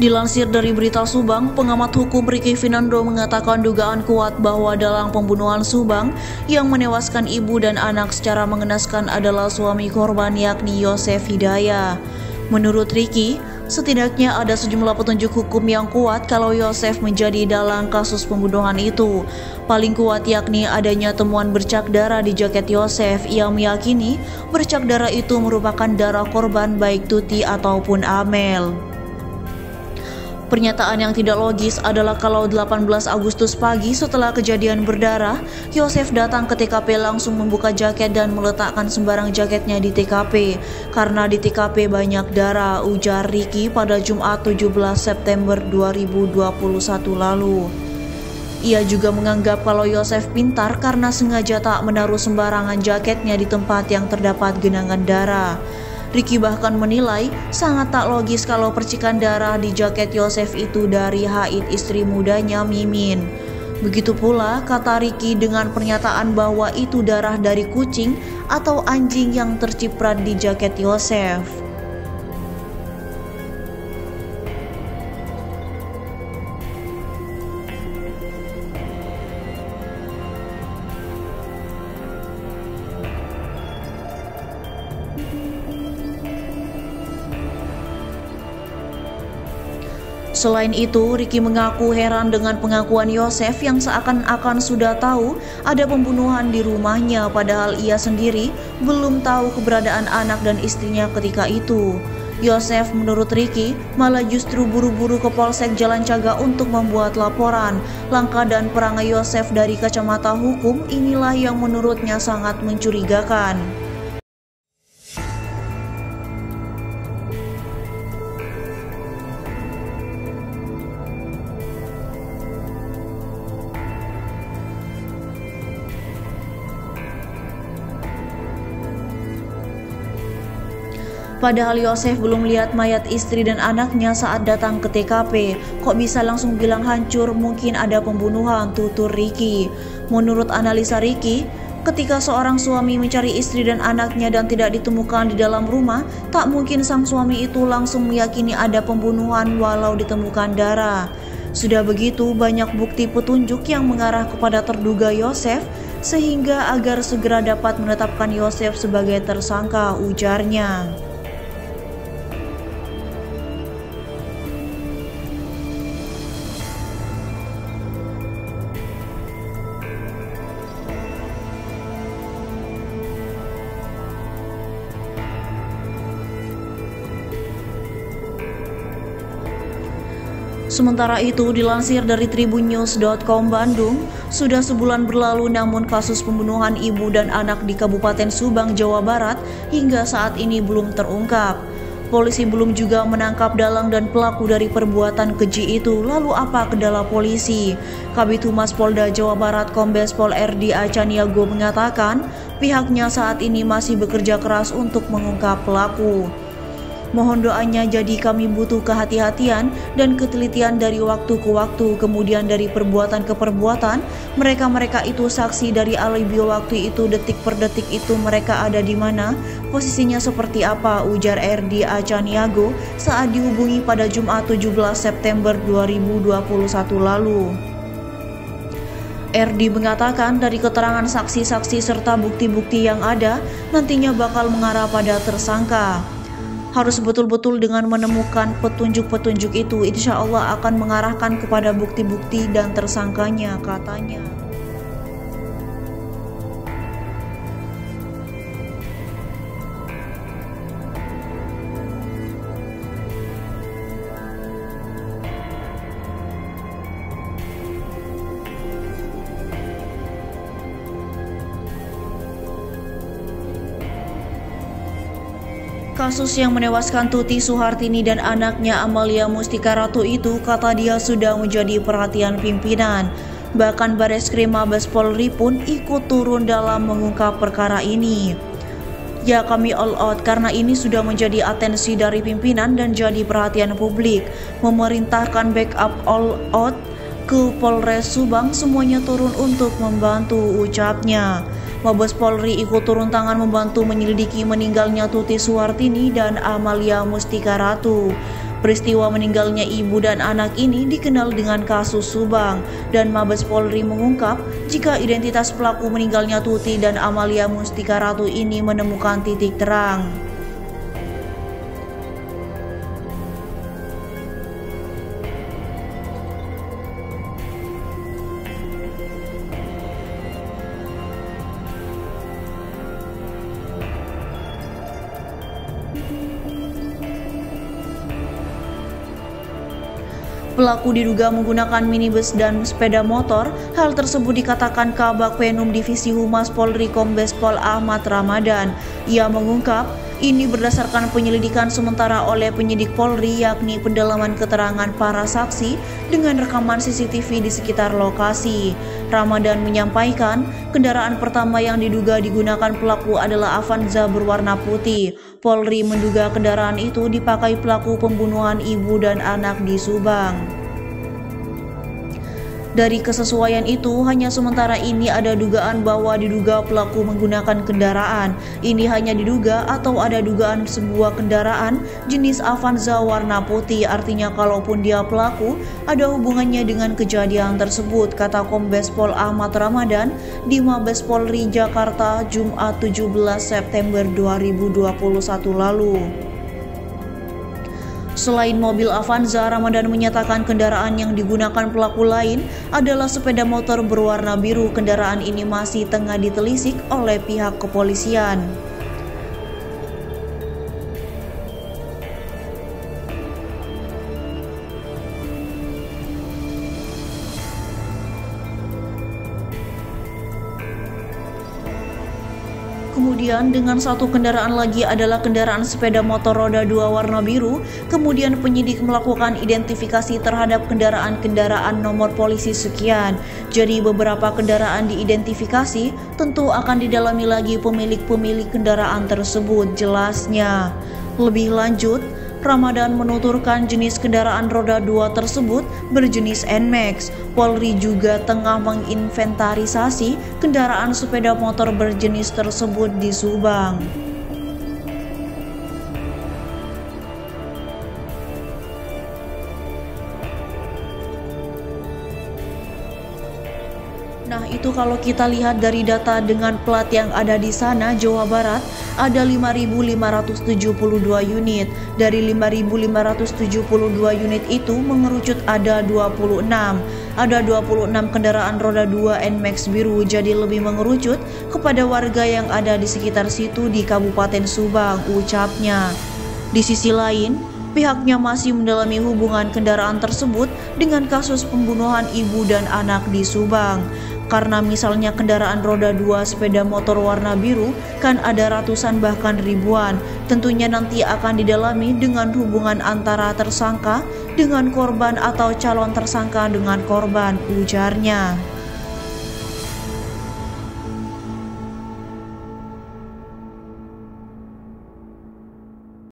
Dilansir dari Berita Subang, pengamat hukum Ricky Finando mengatakan dugaan kuat bahwa dalam pembunuhan Subang yang menewaskan ibu dan anak secara mengenaskan adalah suami korban yakni Yosef Hidayah. Menurut Ricky, setidaknya ada sejumlah petunjuk hukum yang kuat kalau Yosef menjadi dalang kasus pembunuhan itu. Paling kuat yakni adanya temuan bercak darah di jaket Yosef yang meyakini bercak darah itu merupakan darah korban baik Tuti ataupun Amel. Pernyataan yang tidak logis adalah kalau 18 Agustus pagi setelah kejadian berdarah, Yosef datang ke TKP langsung membuka jaket dan meletakkan sembarang jaketnya di TKP. Karena di TKP banyak darah, ujar Ricky pada Jumat 17 September 2021 lalu. Ia juga menganggap kalau Yosef pintar karena sengaja tak menaruh sembarangan jaketnya di tempat yang terdapat genangan darah. Ricky bahkan menilai sangat tak logis kalau percikan darah di jaket Yosef itu dari haid istri mudanya Mimin. Begitu pula kata Ricky dengan pernyataan bahwa itu darah dari kucing atau anjing yang terciprat di jaket Yosef. Selain itu, Ricky mengaku heran dengan pengakuan Yosef yang seakan-akan sudah tahu ada pembunuhan di rumahnya padahal ia sendiri belum tahu keberadaan anak dan istrinya ketika itu. Yosef menurut Ricky malah justru buru-buru ke Polsek Jalan Caga untuk membuat laporan. Langkah dan perangai Yosef dari kacamata hukum inilah yang menurutnya sangat mencurigakan. Padahal Yosef belum lihat mayat istri dan anaknya saat datang ke TKP. Kok bisa langsung bilang hancur? Mungkin ada pembunuhan, tutur Ricky. Menurut analisa Ricky, ketika seorang suami mencari istri dan anaknya dan tidak ditemukan di dalam rumah, tak mungkin sang suami itu langsung meyakini ada pembunuhan walau ditemukan darah. Sudah begitu banyak bukti petunjuk yang mengarah kepada terduga Yosef, sehingga agar segera dapat menetapkan Yosef sebagai tersangka, ujarnya. Sementara itu, dilansir dari tribunnews.com Bandung, sudah sebulan berlalu namun kasus pembunuhan ibu dan anak di Kabupaten Subang, Jawa Barat hingga saat ini belum terungkap. Polisi belum juga menangkap dalang dan pelaku dari perbuatan keji itu. Lalu apa kendala polisi? Kabid Humas Polda Jawa Barat Kombes Pol RD Acaniago mengatakan pihaknya saat ini masih bekerja keras untuk mengungkap pelaku. Mohon doanya, jadi kami butuh kehati-hatian dan ketelitian dari waktu ke waktu. Kemudian dari perbuatan ke perbuatan, mereka itu saksi dari alibi waktu itu, detik per detik itu mereka ada di mana, posisinya seperti apa, ujar RD Acaniago saat dihubungi pada Jumat 17 September 2021 lalu. RD mengatakan dari keterangan saksi-saksi serta bukti-bukti yang ada, nantinya bakal mengarah pada tersangka. Harus betul-betul dengan menemukan petunjuk-petunjuk itu, insya Allah akan mengarahkan kepada bukti-bukti dan tersangkanya, katanya. Kasus yang menewaskan Tuti Suhartini dan anaknya Amalia Mustika Ratu itu, kata dia, sudah menjadi perhatian pimpinan. Bahkan Bareskrim Mabes Polri pun ikut turun dalam mengungkap perkara ini. Ya, kami all out karena ini sudah menjadi atensi dari pimpinan dan jadi perhatian publik. Memerintahkan backup all out ke Polres Subang, semuanya turun untuk membantu, ucapnya. Mabes Polri ikut turun tangan membantu menyelidiki meninggalnya Tuti Suhartini dan Amalia Mustika Ratu. Peristiwa meninggalnya ibu dan anak ini dikenal dengan kasus Subang, dan Mabes Polri mengungkap jika identitas pelaku meninggalnya Tuti dan Amalia Mustika Ratu ini menemukan titik terang. Pelaku diduga menggunakan minibus dan sepeda motor. Hal tersebut dikatakan Kabag Penum Divisi Humas Polri Kombes Pol Ahmad Ramadan. Ia mengungkap ini berdasarkan penyelidikan sementara oleh penyidik Polri, yakni pendalaman keterangan para saksi dengan rekaman CCTV di sekitar lokasi. Ramadan menyampaikan kendaraan pertama yang diduga digunakan pelaku adalah Avanza berwarna putih. Polri menduga kendaraan itu dipakai pelaku pembunuhan ibu dan anak di Subang. Dari kesesuaian itu, hanya sementara ini ada dugaan bahwa diduga pelaku menggunakan kendaraan. Ini hanya diduga atau ada dugaan sebuah kendaraan jenis Avanza warna putih. Artinya kalaupun dia pelaku, ada hubungannya dengan kejadian tersebut, kata Kombes Pol Ahmad Ramadan di Mabes Polri Jakarta Jumat 17 September 2021 lalu. Selain mobil Avanza, Ramadan menyatakan kendaraan yang digunakan pelaku lain adalah sepeda motor berwarna biru. Kendaraan ini masih tengah ditelisik oleh pihak kepolisian. Kemudian dengan satu kendaraan lagi adalah kendaraan sepeda motor roda 2 warna biru. Kemudian penyidik melakukan identifikasi terhadap kendaraan-kendaraan nomor polisi sekian. Jadi beberapa kendaraan diidentifikasi, tentu akan didalami lagi pemilik-pemilik kendaraan tersebut, jelasnya. Lebih lanjut, Ramadan menuturkan jenis kendaraan roda 2 tersebut berjenis NMAX. Polri juga tengah menginventarisasi kendaraan sepeda motor berjenis tersebut di Subang. Nah, itu kalau kita lihat dari data dengan plat yang ada di sana, Jawa Barat, ada 5.572 unit. Dari 5.572 unit itu mengerucut ada 26. Ada 26 kendaraan roda 2 NMAX biru, jadi lebih mengerucut kepada warga yang ada di sekitar situ di Kabupaten Subang, ucapnya. Di sisi lain, pihaknya masih mendalami hubungan kendaraan tersebut dengan kasus pembunuhan ibu dan anak di Subang. Karena misalnya kendaraan roda 2 sepeda motor warna biru kan ada ratusan bahkan ribuan. Tentunya nanti akan didalami dengan hubungan antara tersangka dengan korban atau calon tersangka dengan korban, ujarnya.